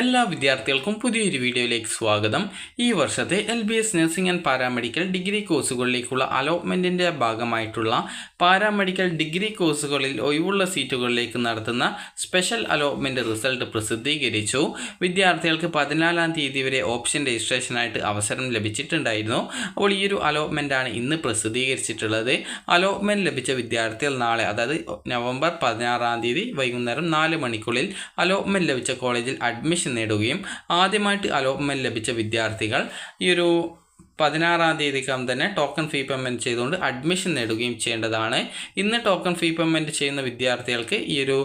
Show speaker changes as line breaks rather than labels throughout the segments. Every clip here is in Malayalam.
എല്ലാ വിദ്യാർത്ഥികൾക്കും പുതിയൊരു വീഡിയോയിലേക്ക് സ്വാഗതം. ഈ വർഷത്തെ LBS nursing and paramedical degree കോഴ്സുകളിലേക്കുള്ള അലോട്ട്മെൻറ്റിൻ്റെ ഭാഗമായിട്ടുള്ള പാരാമെഡിക്കൽ ഡിഗ്രി കോഴ്സുകളിൽ ഒഴിവുള്ള സീറ്റുകളിലേക്ക് നടത്തുന്ന സ്പെഷ്യൽ അലോട്ട്മെൻറ്റ് റിസൾട്ട് പ്രസിദ്ധീകരിച്ചു. വിദ്യാർത്ഥികൾക്ക് 14-ാം തീയതി വരെ ഓപ്ഷൻ രജിസ്ട്രേഷനായിട്ട് അവസരം ലഭിച്ചിട്ടുണ്ടായിരുന്നു. അപ്പോൾ ഈ ഒരു അലോട്ട്മെൻറ്റാണ് ഇന്ന് പ്രസിദ്ധീകരിച്ചിട്ടുള്ളത്. അലോട്ട്മെൻറ്റ് ലഭിച്ച വിദ്യാർത്ഥികൾ നാളെ, അതായത് നവംബർ 16-ാം തീയതി വൈകുന്നേരം 4 മണിക്കുള്ളിൽ അലോട്ട്മെൻറ്റ് ലഭിച്ച കോളേജിൽ അഡ്മിഷൻ നേടുകയും ആദ്യമായിട്ട് അലോട്ട്മെൻറ്റ് ലഭിച്ച വിദ്യാർത്ഥികൾ ഈ ഒരു 16-ാം തീയതിക്കകം തന്നെ ടോക്കൺ ഫീ പേയ്മെൻറ്റ് ചെയ്തുകൊണ്ട് അഡ്മിഷൻ നേടുകയും ചെയ്യേണ്ടതാണ്. ഇന്ന് ടോക്കൺ ഫീ പേയ്മെൻറ്റ് ചെയ്യുന്ന വിദ്യാർത്ഥികൾക്ക് ഈ ഒരു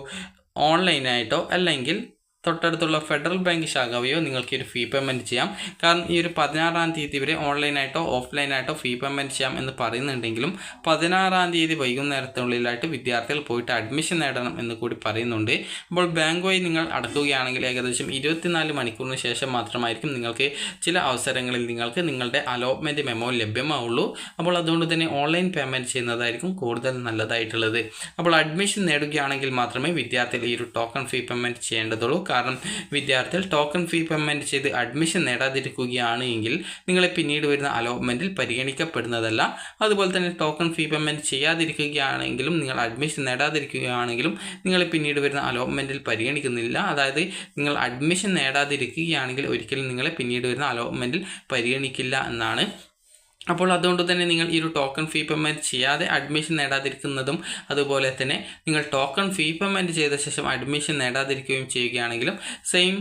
ഓൺലൈനായിട്ടോ അല്ലെങ്കിൽ തൊട്ടടുത്തുള്ള ഫെഡറൽ ബാങ്ക് ശാഖ വഴിയോ നിങ്ങൾക്ക് ഈ ഒരു ഫീ പേയ്മെൻറ്റ് ചെയ്യാം. കാരണം ഈ ഒരു 16-ാം തീയതി വരെ ഓൺലൈനായിട്ടോ ഓഫ്ലൈനായിട്ടോ ഫീ പേയ്മെൻറ്റ് ചെയ്യാം എന്ന് പറയുന്നുണ്ടെങ്കിലും 16-ാം തീയതി വൈകുന്നേരത്തിനുള്ളിലായിട്ട് വിദ്യാർത്ഥികൾ പോയിട്ട് അഡ്മിഷൻ നേടണം എന്ന് കൂടി പറയുന്നുണ്ട്. അപ്പോൾ ബാങ്ക് വഴി നിങ്ങൾ അടക്കുകയാണെങ്കിൽ ഏകദേശം 24 മണിക്കൂറിന് ശേഷം മാത്രമായിരിക്കും നിങ്ങൾക്ക് ചില അവസരങ്ങളിൽ നിങ്ങൾക്ക് നിങ്ങളുടെ അലോട്ട്മെൻറ്റ് മെമ്മോ ലഭ്യമാവുള്ളൂ. അപ്പോൾ അതുകൊണ്ട് തന്നെ ഓൺലൈൻ പേയ്മെൻറ്റ് ചെയ്യുന്നതായിരിക്കും കൂടുതൽ നല്ലതായിട്ടുള്ളത്. അപ്പോൾ അഡ്മിഷൻ നേടുകയാണെങ്കിൽ മാത്രമേ വിദ്യാർത്ഥികൾ ഈ ഒരു ടോക്കൺ ഫീ പേയ്മെൻറ്റ് ചെയ്യേണ്ടതുള്ളൂ. കാരണം വിദ്യാർത്ഥികൾ ടോക്കൺ ഫീ പേയ്മെൻറ്റ് ചെയ്ത് അഡ്മിഷൻ നേടാതിരിക്കുകയാണ് എങ്കിൽ നിങ്ങളെ പിന്നീട് വരുന്ന അലോട്ട്മെൻറ്റിൽ പരിഗണിക്കപ്പെടുന്നതല്ല. അതുപോലെ തന്നെ ടോക്കൺ ഫീ പേയ്മെൻറ്റ് ചെയ്യാതിരിക്കുകയാണെങ്കിലും നിങ്ങൾ അഡ്മിഷൻ നേടാതിരിക്കുകയാണെങ്കിലും നിങ്ങളെ പിന്നീട് വരുന്ന അലോട്ട്മെൻറ്റിൽ പരിഗണിക്കുന്നില്ല. അതായത് നിങ്ങൾ അഡ്മിഷൻ നേടാതിരിക്കുകയാണെങ്കിൽ ഒരിക്കലും നിങ്ങളെ പിന്നീട് വരുന്ന അലോട്ട്മെൻറ്റിൽ പരിഗണിക്കില്ല എന്നാണ്. അപ്പോൾ അതുകൊണ്ട് തന്നെ നിങ്ങൾ ഈ ഒരു ടോക്കൺ ഫീ പേയ്മെൻറ്റ് ചെയ്യാതെ അഡ്മിഷൻ നേടാതിരിക്കുന്നതും അതുപോലെ തന്നെ നിങ്ങൾ ടോക്കൺ ഫീ പേയ്മെൻറ്റ് ചെയ്ത ശേഷം അഡ്മിഷൻ നേടാതിരിക്കുകയും ചെയ്യുകയാണെങ്കിലും സെയിം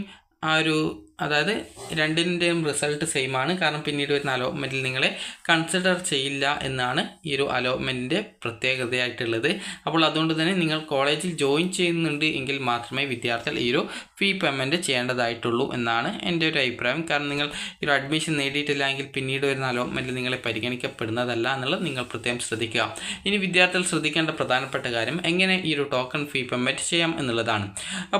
ആ ഒരു, അതായത് രണ്ടിൻ്റെയും റിസൾട്ട് സെയിം ആണ്. കാരണം പിന്നീട് വരുന്ന അലോട്ട്മെൻറ്റിൽ നിങ്ങളെ കൺസിഡർ ചെയ്യില്ല എന്നാണ് ഈ ഒരു അലോട്ട്മെൻറ്റിൻ്റെ പ്രത്യേകതയായിട്ടുള്ളത്. അപ്പോൾ അതുകൊണ്ട് തന്നെ നിങ്ങൾ കോളേജിൽ ജോയിൻ ചെയ്യുന്നുണ്ട് എങ്കിൽ മാത്രമേ വിദ്യാർത്ഥികൾ ഈ ഒരു ഫീ പേയ്മെൻറ്റ് ചെയ്യേണ്ടതായിട്ടുള്ളൂ എന്നാണ് എൻ്റെ ഒരു അഭിപ്രായം. കാരണം നിങ്ങൾ ഈ ഒരു അഡ്മിഷൻ നേടിയിട്ടില്ല എങ്കിൽ പിന്നീട് വരുന്ന അലോട്ട്മെൻറ്റിൽ നിങ്ങളെ പരിഗണിക്കപ്പെടുന്നതല്ല എന്നുള്ളത് നിങ്ങൾ പ്രത്യേകം ശ്രദ്ധിക്കുക. ഇനി വിദ്യാർത്ഥികൾ ശ്രദ്ധിക്കേണ്ട പ്രധാനപ്പെട്ട കാര്യം എങ്ങനെ ഈ ഒരു ടോക്കൺ ഫീ പേയ്മെൻറ്റ് ചെയ്യാം എന്നുള്ളതാണ്.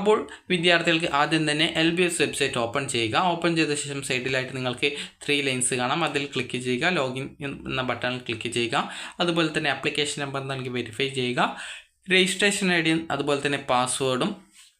അപ്പോൾ വിദ്യാർത്ഥികൾക്ക് ആദ്യം തന്നെ LBS വെബ്സൈറ്റ് ഓപ്പൺ ചെയ്യുക. ഓപ്പൺ ചെയ്ത ശേഷം സൈഡിലായിട്ട് നിങ്ങൾക്ക് 3 ലൈൻസ് കാണാം. അതിൽ ക്ലിക്ക് ചെയ്യുക. ലോഗിൻ എന്ന ബട്ടണിൽ ക്ലിക്ക് ചെയ്യുക. അതുപോലെ തന്നെ ആപ്ലിക്കേഷൻ നമ്പർ നൽകി വെരിഫൈ ചെയ്യുക. രജിസ്ട്രേഷൻ ID അതുപോലെ തന്നെ പാസ്വേഡും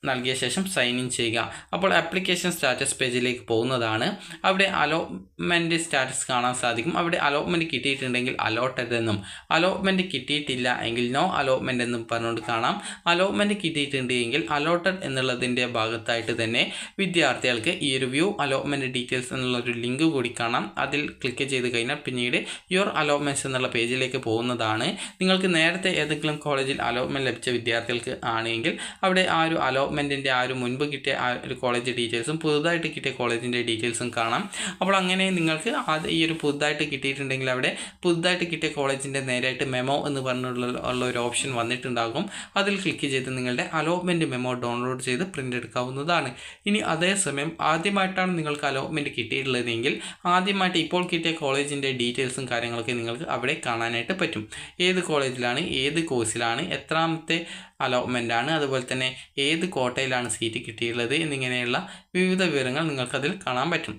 നൽകിയ ശേഷം സൈൻ ഇൻ ചെയ്യുക. അപ്പോൾ ആപ്ലിക്കേഷൻ സ്റ്റാറ്റസ് പേജിലേക്ക് പോകുന്നതാണ്. അവിടെ അലോട്ട്മെൻറ്റ് സ്റ്റാറ്റസ് കാണാൻ സാധിക്കും. അവിടെ അലോട്ട്മെൻറ്റ് കിട്ടിയിട്ടുണ്ടെങ്കിൽ അലോട്ടഡ് എന്നും അലോട്ട്മെൻറ്റ് കിട്ടിയിട്ടില്ല എങ്കിൽ നോ അലോട്ട്മെൻറ്റ് എന്നും പറഞ്ഞുകൊണ്ട് കാണാം. അലോട്ട്മെൻറ്റ് കിട്ടിയിട്ടുണ്ട് എങ്കിൽ അലോട്ടഡ് എന്നുള്ളതിൻ്റെ ഭാഗത്തായിട്ട് തന്നെ വിദ്യാർത്ഥികൾക്ക് ഈ ഒരു വ്യൂ അലോട്ട്മെൻറ്റ് ഡീറ്റെയിൽസ് എന്നുള്ളൊരു ലിങ്ക് കൂടി കാണാം. അതിൽ ക്ലിക്ക് ചെയ്ത് കഴിഞ്ഞാൽ പിന്നീട് യുവർ അലോട്ട്മെൻറ്റ്സ് എന്നുള്ള പേജിലേക്ക് പോകുന്നതാണ്. നിങ്ങൾക്ക് നേരത്തെ ഏതെങ്കിലും കോളേജിൽ അലോട്ട്മെൻറ്റ് ലഭിച്ച വിദ്യാർത്ഥികൾക്ക് ആണെങ്കിൽ അവിടെ ആ ഒരു അലോട്ട്മെൻറ്റിൻ്റെ ആ ഒരു മുൻപ് കിട്ടിയ ആ ഒരു കോളേജ് ഡീറ്റെയിൽസും പുതുതായിട്ട് കിട്ടിയ കോളേജിൻ്റെ ഡീറ്റെയിൽസും കാണാം. അപ്പോൾ അങ്ങനെ നിങ്ങൾക്ക് ഈ ഒരു പുതുതായിട്ട് കിട്ടിയിട്ടുണ്ടെങ്കിൽ അവിടെ പുതുതായിട്ട് കിട്ടിയ കോളേജിൻ്റെ നേരായിട്ട് മെമ്മോ എന്ന് പറഞ്ഞുള്ള ഒരു ഓപ്ഷൻ വന്നിട്ടുണ്ടാകും. അതിൽ ക്ലിക്ക് ചെയ്ത് നിങ്ങളുടെ അലോട്ട്മെൻറ്റ് മെമ്മോ ഡൗൺലോഡ് ചെയ്ത് പ്രിൻ്റ് എടുക്കാവുന്നതാണ്. ഇനി അതേസമയം ആദ്യമായിട്ടാണ് നിങ്ങൾക്ക് അലോട്ട്മെൻറ്റ് കിട്ടിയിട്ടുള്ളതെങ്കിൽ ആദ്യമായിട്ട് ഇപ്പോൾ കിട്ടിയ കോളേജിൻ്റെ ഡീറ്റെയിൽസും കാര്യങ്ങളൊക്കെ നിങ്ങൾക്ക് അവിടെ കാണാനായിട്ട് പറ്റും. ഏത് കോളേജിലാണ്, ഏത് കോഴ്സിലാണ്, എത്രാമത്തെ അലോട്ട്മെൻ്റ് ആണ്, അതുപോലെ തന്നെ ഏത് കോട്ടയിലാണ് സീറ്റ് കിട്ടിയിട്ടുള്ളത് എന്നിങ്ങനെയുള്ള വിവിധ വിവരങ്ങൾ നിങ്ങൾക്കതിൽ കാണാൻ പറ്റും.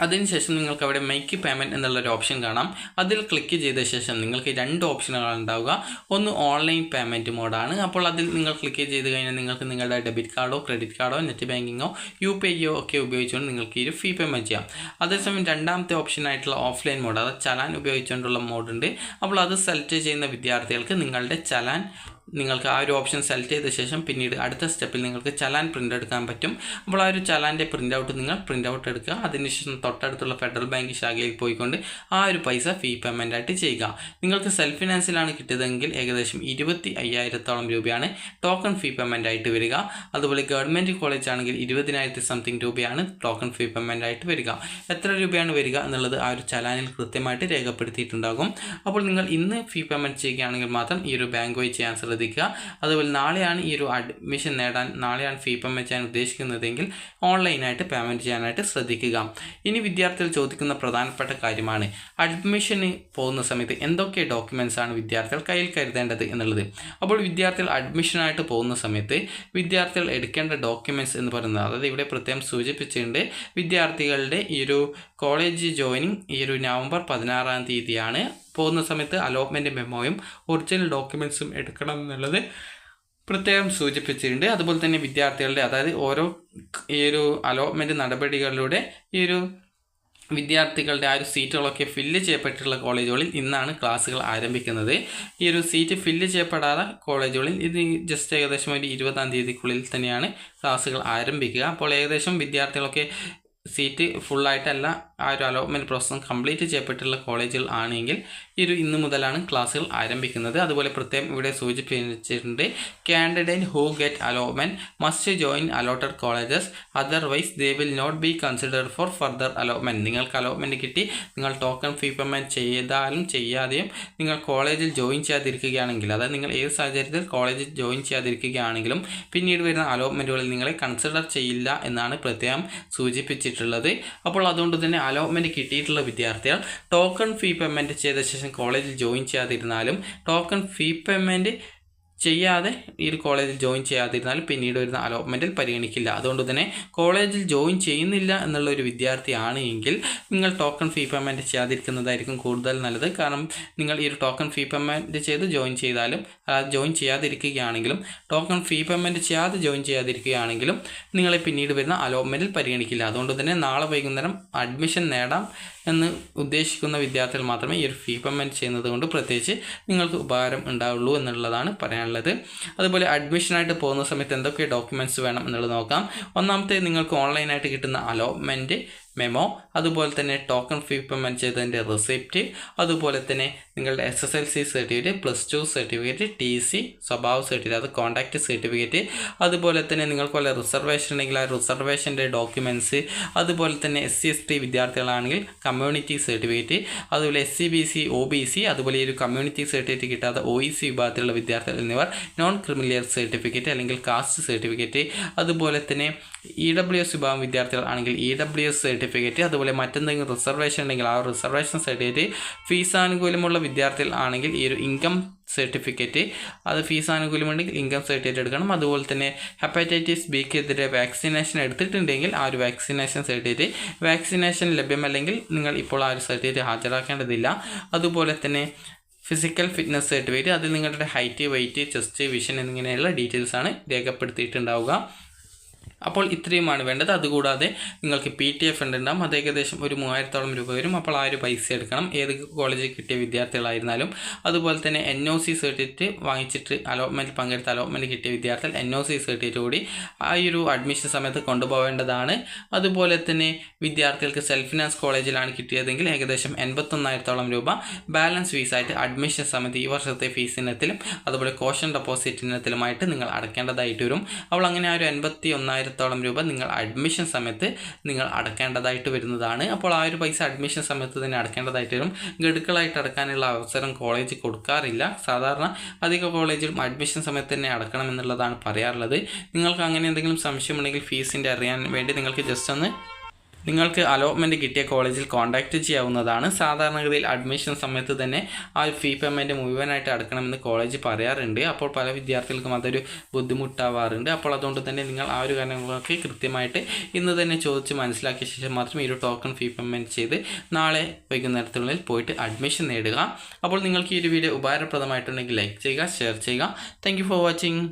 അതിനുശേഷം നിങ്ങൾക്ക് അവിടെ മേക്ക് പേയ്മെൻറ്റ് എന്നുള്ളൊരു ഓപ്ഷൻ കാണാം. അതിൽ ക്ലിക്ക് ചെയ്ത ശേഷം നിങ്ങൾക്ക് 2 ഓപ്ഷനുകളാണ് ഉണ്ടാവുക. ഒന്ന് ഓൺലൈൻ പേയ്മെൻറ്റ് മോഡാണ്. അപ്പോൾ അതിൽ നിങ്ങൾ ക്ലിക്ക് ചെയ്ത് കഴിഞ്ഞാൽ നിങ്ങൾക്ക് നിങ്ങളുടെ ഡെബിറ്റ് കാർഡോ ക്രെഡിറ്റ് കാർഡോ നെറ്റ് ബാങ്കിങ്ങോ UPI ഒക്കെ ഉപയോഗിച്ചുകൊണ്ട് നിങ്ങൾക്ക് ഈ ഒരു ഫീ പേയ്മെൻറ്റ് ചെയ്യാം. അതേസമയം രണ്ടാമത്തെ ഓപ്ഷനായിട്ടുള്ള ഓഫ്ലൈൻ മോഡ്, അത് ചലാൻ ഉപയോഗിച്ചുകൊണ്ടുള്ള മോഡുണ്ട്. അപ്പോൾ അത് സെലക്ട് ചെയ്യുന്ന വിദ്യാർത്ഥികൾക്ക് നിങ്ങളുടെ ചലാൻ നിങ്ങൾക്ക് ആ ഒരു ഓപ്ഷൻ സെലക്ട് ചെയ്ത ശേഷം പിന്നീട് അടുത്ത സ്റ്റെപ്പിൽ നിങ്ങൾക്ക് ചലാൻ പ്രിൻ്റ് എടുക്കാൻ പറ്റും. അപ്പോൾ ആ ഒരു ചലാൻ്റെ പ്രിൻ്റ് ഔട്ട് നിങ്ങൾ പ്രിൻ്റ് ഔട്ട് എടുക്കുക. അതിനുശേഷം തൊട്ടടുത്തുള്ള ഫെഡറൽ ബാങ്ക് ശാഖയിൽ പോയിക്കൊണ്ട് ആ ഒരു പൈസ ഫീ പേയ്മെൻ്റ് ആയിട്ട് ചെയ്യുക. നിങ്ങൾക്ക് സെൽഫ് ഫിനാൻസിലാണ് കിട്ടിയതെങ്കിൽ ഏകദേശം 25,000 രൂപയാണ് ടോക്കൺ ഫീ പേയ്മെൻ്റ് ആയിട്ട് വരിക. അതുപോലെ ഗവൺമെൻറ് കോളേജ് ആണെങ്കിൽ 20,000 സംതിങ് രൂപയാണ് ടോക്കൺ ഫീ പേയ്മെൻ്റ് ആയിട്ട് വരിക. എത്ര രൂപയാണ് വരിക എന്നുള്ളത് ആ ഒരു ചലാനിൽ കൃത്യമായിട്ട് രേഖപ്പെടുത്തിയിട്ടുണ്ടാകും. അപ്പോൾ നിങ്ങൾ ഇന്ന് ഫീ പേയ്മെൻറ്റ് ചെയ്യുകയാണെങ്കിൽ മാത്രം ഈ ഒരു ബാങ്ക് വഴി ചെയ്യാൻ ശ്രദ്ധിക്കുക. അതുപോലെ നാളെയാണ് ഈ ഒരു അഡ്മിഷൻ നേടാൻ, നാളെയാണ് ഫീ പേയ്മെൻറ്റ് ചെയ്യാൻ ഉദ്ദേശിക്കുന്നതെങ്കിൽ ഓൺലൈനായിട്ട് പേയ്മെൻറ്റ് ചെയ്യാനായിട്ട് ശ്രദ്ധിക്കുക. ഇനി വിദ്യാർത്ഥികൾ ചോദിക്കുന്ന പ്രധാനപ്പെട്ട കാര്യമാണ് അഡ്മിഷന് പോകുന്ന സമയത്ത് എന്തൊക്കെ ഡോക്യുമെൻറ്റ്സ് ആണ് വിദ്യാർത്ഥികൾ കയ്യിൽ കരുതേണ്ടത് എന്നുള്ളത്. അപ്പോൾ വിദ്യാർത്ഥികൾ അഡ്മിഷനായിട്ട് പോകുന്ന സമയത്ത് വിദ്യാർത്ഥികൾ എടുക്കേണ്ട ഡോക്യുമെൻറ്റ്സ് എന്ന് പറയുന്നത്, അതായത് ഇവിടെ പ്രത്യേകം സൂചിപ്പിച്ചിട്ടുണ്ട്, വിദ്യാർത്ഥികളുടെ ഈ ഒരു കോളേജ് ജോയിനിങ് ഈ ഒരു നവംബർ 16-ാം തീയതിയാണ്. പോകുന്ന സമയത്ത് അലോട്ട്മെൻറ്റ് മെമ്മോയും ഒറിജിനൽ ഡോക്യുമെൻറ്റ്സും എടുക്കണം എന്നുള്ളത് പ്രത്യേകം സൂചിപ്പിച്ചിട്ടുണ്ട്. അതുപോലെ തന്നെ വിദ്യാർത്ഥികളുടെ അതായത് ഓരോ ഈ ഒരു അലോട്ട്മെൻറ്റ് നടപടികളിലൂടെ ഈ ഒരു വിദ്യാർത്ഥികളുടെ ആ ഒരു സീറ്റുകളൊക്കെ ഫില്ല് ചെയ്യപ്പെട്ടിട്ടുള്ള കോളേജുകളിൽ ഇന്നാണ് ക്ലാസ്സുകൾ ആരംഭിക്കുന്നത്. ഈ ഒരു സീറ്റ് ഫില്ല് ചെയ്യപ്പെടാത്ത കോളേജുകളിൽ ഇത് ജസ്റ്റ് ഏകദേശം ഒരു 20-ാം തീയതിക്കുള്ളിൽ തന്നെയാണ് ക്ലാസ്സുകൾ ആരംഭിക്കുക. അപ്പോൾ ഏകദേശം വിദ്യാർത്ഥികളൊക്കെ സീറ്റ് ഫുള്ളായിട്ടല്ല ആ ഒരു അലോട്ട്മെൻറ്റ് പ്രോസസ്സും കംപ്ലീറ്റ് ചെയ്യപ്പെട്ടുള്ള കോളേജുകൾ ആണെങ്കിൽ ഇന്ന് മുതലാണ് ക്ലാസ്സുകൾ ആരംഭിക്കുന്നത്. അതുപോലെ പ്രത്യേകം ഇവിടെ സൂചിപ്പിച്ചിട്ടുണ്ട്, candidate who get allotment must join allotted colleges, otherwise they will not be considered for further allotment. നിങ്ങൾക്ക് അലോട്ട്മെൻറ്റ് കിട്ടി, നിങ്ങൾ ടോക്കൺ ഫീ പേയ്മെൻറ്റ് ചെയ്താലും ചെയ്യാതെയും നിങ്ങൾ കോളേജിൽ ജോയിൻ ചെയ്യാതിരിക്കുകയാണെങ്കിൽ, അതായത് നിങ്ങൾ ഏത് സാഹചര്യത്തിൽ കോളേജിൽ ജോയിൻ ചെയ്യാതിരിക്കുകയാണെങ്കിലും പിന്നീട് വരുന്ന അലോട്ട്മെൻറ്റുകളിൽ നിങ്ങളെ കൺസിഡർ ചെയ്യില്ല എന്നാണ് പ്രത്യേകം സൂചിപ്പിച്ചിട്ടുള്ളത്. അപ്പോൾ അതുകൊണ്ട് തന്നെ അലോട്ട്മെൻറ്റ് കിട്ടിയിട്ടുള്ള വിദ്യാർത്ഥികൾ ടോക്കൺ ഫീ പേയ്മെൻറ്റ് ചെയ്ത ശേഷം കോളേജിൽ ജോയിൻ ചെയ്യാതിരുന്നാലും, ടോക്കൺ ഫീ പേയ്മെൻറ്റ് ചെയ്യാതെ ഈ ഒരു കോളേജിൽ ജോയിൻ ചെയ്യാതിരുന്നാലും പിന്നീട് വരുന്ന അലോട്ട്മെൻറ്റിൽ പരിഗണിക്കില്ല. അതുകൊണ്ട് തന്നെ കോളേജിൽ ജോയിൻ ചെയ്യുന്നില്ല എന്നുള്ളൊരു വിദ്യാർത്ഥിയാണ് എങ്കിൽ നിങ്ങൾ ടോക്കൺ ഫീ പേയ്മെൻറ്റ് ചെയ്യാതിരിക്കുന്നതായിരിക്കും കൂടുതൽ നല്ലത്. കാരണം നിങ്ങൾ ഈ ഒരു ടോക്കൺ ഫീ പേയ്മെൻറ്റ് ചെയ്ത് ജോയിൻ ചെയ്താലും ജോയിൻ ചെയ്യാതിരിക്കുകയാണെങ്കിലും ടോക്കൺ ഫീ പേയ്മെൻറ്റ് ചെയ്യാതെ ജോയിൻ ചെയ്യാതിരിക്കുകയാണെങ്കിലും നിങ്ങളെ പിന്നീട് വരുന്ന അലോട്ട്മെൻറ്റിൽ പരിഗണിക്കില്ല. അതുകൊണ്ട് തന്നെ നാളെ വൈകുന്നേരം അഡ്മിഷൻ നേടാം എന്ന് ഉദ്ദേശിക്കുന്ന വിദ്യാർത്ഥികൾ മാത്രമേ ഈ ഒരു ഫീ പേയ്മെൻറ്റ് ചെയ്യുന്നത് കൊണ്ട് പ്രത്യേകിച്ച് നിങ്ങൾക്ക് ഉപകാരം ഉണ്ടാവുള്ളൂ എന്നുള്ളതാണ് പറയാനുള്ളത്. അതുപോലെ അഡ്മിഷനായിട്ട് പോകുന്ന സമയത്ത് എന്തൊക്കെ ഡോക്യുമെൻറ്റ്സ് വേണം എന്നുള്ളത് നോക്കാം. ഒന്നാമത്തെ, നിങ്ങൾക്ക് ഓൺലൈനായിട്ട് കിട്ടുന്ന അലോട്ട്മെൻറ്റ് മെമോ, അതുപോലെ തന്നെ ടോക്കൺ ഫീ പേയ്മെൻറ്റ് ചെയ്തതിൻ്റെ റെസിപ്റ്റ്, അതുപോലെ തന്നെ നിങ്ങളുടെ SSLC സർട്ടിഫിക്കറ്റ്, +2 സർട്ടിഫിക്കറ്റ്, TC സ്വഭാവ സർട്ടിഫിക്കറ്റ്, അത് കോൺടാക്റ്റ് സർട്ടിഫിക്കറ്റ്, അതുപോലെ തന്നെ നിങ്ങൾക്ക് വല്ല റിസർവേഷൻ ഉണ്ടെങ്കിൽ ആ റിസർവേഷൻ്റെ ഡോക്യുമെൻറ്റ്സ്, അതുപോലെ തന്നെ SC/ST വിദ്യാർത്ഥികളാണെങ്കിൽ കമ്മ്യൂണിറ്റി സർട്ടിഫിക്കറ്റ്, അതുപോലെ SC BC OBC, അതുപോലെ ഈ ഒരു കമ്മ്യൂണിറ്റി സർട്ടിഫിക്കറ്റ് കിട്ടാത്ത OEC വിഭാഗത്തിലുള്ള വിദ്യാർത്ഥികൾ എന്നിവർ നോൺ ക്രിമിലിയർ സർട്ടിഫിക്കറ്റ് അല്ലെങ്കിൽ കാസ്റ്റ് സർട്ടിഫിക്കറ്റ്, അതുപോലെ തന്നെ EWS വിഭാഗം വിദ്യാർത്ഥികൾ ആണെങ്കിൽ EWS സർട്ടിഫിക്കറ്റ്, അതുപോലെ മറ്റെന്തെങ്കിലും റിസർവേഷൻ ഉണ്ടെങ്കിൽ ആ റിസർവേഷൻ സർട്ടിഫിക്കറ്റ്, ഫീസ് ആനുകൂല്യമുള്ള വിദ്യാർത്ഥികൾ ആണെങ്കിൽ ഈ ഒരു ഇൻകം സർട്ടിഫിക്കറ്റ്, അത് ഫീസ് ആനുകൂല്യമുണ്ടെങ്കിൽ ഇൻകം സർട്ടിഫിക്കറ്റ് എടുക്കണം. അതുപോലെ തന്നെ ഹെപ്പറ്റൈറ്റിസ് ബിക്കെതിരെ വാക്സിനേഷൻ എടുത്തിട്ടുണ്ടെങ്കിൽ ആ ഒരു വാക്സിനേഷൻ സർട്ടിഫിക്കറ്റ്, വാക്സിനേഷൻ ലഭ്യമല്ലെങ്കിൽ നിങ്ങൾ ഇപ്പോൾ ആ ഒരു സർട്ടിഫിക്കറ്റ് ഹാജരാക്കേണ്ടതില്ല. അതുപോലെ തന്നെ ഫിസിക്കൽ ഫിറ്റ്നസ് സർട്ടിഫിക്കറ്റ്, അതിൽ നിങ്ങളുടെ ഹൈറ്റ്, വെയ്റ്റ്, ചെസ്റ്റ്, വിഷൻ എന്നിങ്ങനെയുള്ള ഡീറ്റെയിൽസാണ് രേഖപ്പെടുത്തിയിട്ടുണ്ടാവുക. അപ്പോൾ ഇത്രയുമാണ് വേണ്ടത്. അതുകൂടാതെ നിങ്ങൾക്ക് PTF ഫണ്ട് ഉണ്ടാകും, അത് ഏകദേശം ഒരു 3000-ഓളം രൂപ വരും. അപ്പോൾ ആ ഒരു പൈസ എടുക്കണം, ഏത് കോളേജിൽ കിട്ടിയ വിദ്യാർത്ഥികളായിരുന്നാലും. അതുപോലെ തന്നെ NOC സർട്ടിഫിക്കറ്റ് വാങ്ങിച്ചിട്ട് അലോട്ട്മെൻറ്റിൽ പങ്കെടുത്ത അലോട്ട്മെൻറ്റ് കിട്ടിയ വിദ്യാർത്ഥികൾ NOC സർട്ടിഫിക്കറ്റ് കൂടി ആ ഒരു അഡ്മിഷൻ സമയത്ത് കൊണ്ടുപോകേണ്ടതാണ്. അതുപോലെ തന്നെ വിദ്യാർത്ഥികൾക്ക് സെൽഫ് ഫിനാൻസ് കോളേജിലാണ് കിട്ടിയതെങ്കിൽ ഏകദേശം 81,000-ഓളം രൂപ ബാലൻസ് ഫീസായിട്ട് അഡ്മിഷൻ സമയത്ത് ഈ വർഷത്തെ ഫീസ് ഇനത്തിലും അതുപോലെ കോഷൻ ഡെപ്പോസിറ്റ് ഇനത്തിലുമായിട്ട് നിങ്ങൾ അടക്കേണ്ടതായിട്ട് വരും. അപ്പോൾ അങ്ങനെ ആ ഒരു 81,000-ഓളം രൂപ നിങ്ങൾ അഡ്മിഷൻ സമയത്ത് നിങ്ങൾ അടക്കേണ്ടതായിട്ട് വരുന്നതാണ്. അപ്പോൾ ആ ഒരു പൈസ അഡ്മിഷൻ സമയത്ത് തന്നെ അടക്കേണ്ടതായിട്ട് വരും. ഗഡുക്കളായിട്ട് അടക്കാനുള്ള അവസരം കോളേജ് കൊടുക്കാറില്ല. സാധാരണ അധിക കോളേജിലും അഡ്മിഷൻ സമയത്ത് തന്നെ അടക്കണം എന്നുള്ളതാണ് പറയാറുള്ളത്. നിങ്ങൾക്ക് അങ്ങനെ എന്തെങ്കിലും സംശയമുണ്ടെങ്കിൽ ഫീസിൻ്റെ അറിയാൻ വേണ്ടി നിങ്ങൾക്ക് അലോട്ട്മെൻറ്റ് കിട്ടിയ കോളേജിൽ കോൺടാക്റ്റ് ചെയ്യാവുന്നതാണ്. സാധാരണഗതിയിൽ അഡ്മിഷൻ സമയത്ത് തന്നെ ആ ഫീ പേയ്മെൻറ്റ് മുഴുവനായിട്ട് അടക്കണമെന്ന് കോളേജ് പറയാറുണ്ട്. അപ്പോൾ പല വിദ്യാർത്ഥികൾക്കും അതൊരു ബുദ്ധിമുട്ടാവാറുണ്ട്. അപ്പോൾ അതുകൊണ്ട് തന്നെ നിങ്ങൾ ആ ഒരു കാര്യങ്ങളൊക്കെ കൃത്യമായിട്ട് ഇന്ന് തന്നെ ചോദിച്ച് മനസ്സിലാക്കിയ ശേഷം മാത്രം ഈ ഒരു ടോക്കൺ ഫീ പേയ്മെൻറ്റ് ചെയ്ത് നാളെ വൈകുന്നേരത്തിനുള്ളിൽ പോയിട്ട് അഡ്മിഷൻ നേടുക. അപ്പോൾ നിങ്ങൾക്ക് ഈ ഒരു വീഡിയോ ഉപകാരപ്രദമായിട്ടുണ്ടെങ്കിൽ ലൈക്ക് ചെയ്യുക, ഷെയർ ചെയ്യുക. Thank you for watching.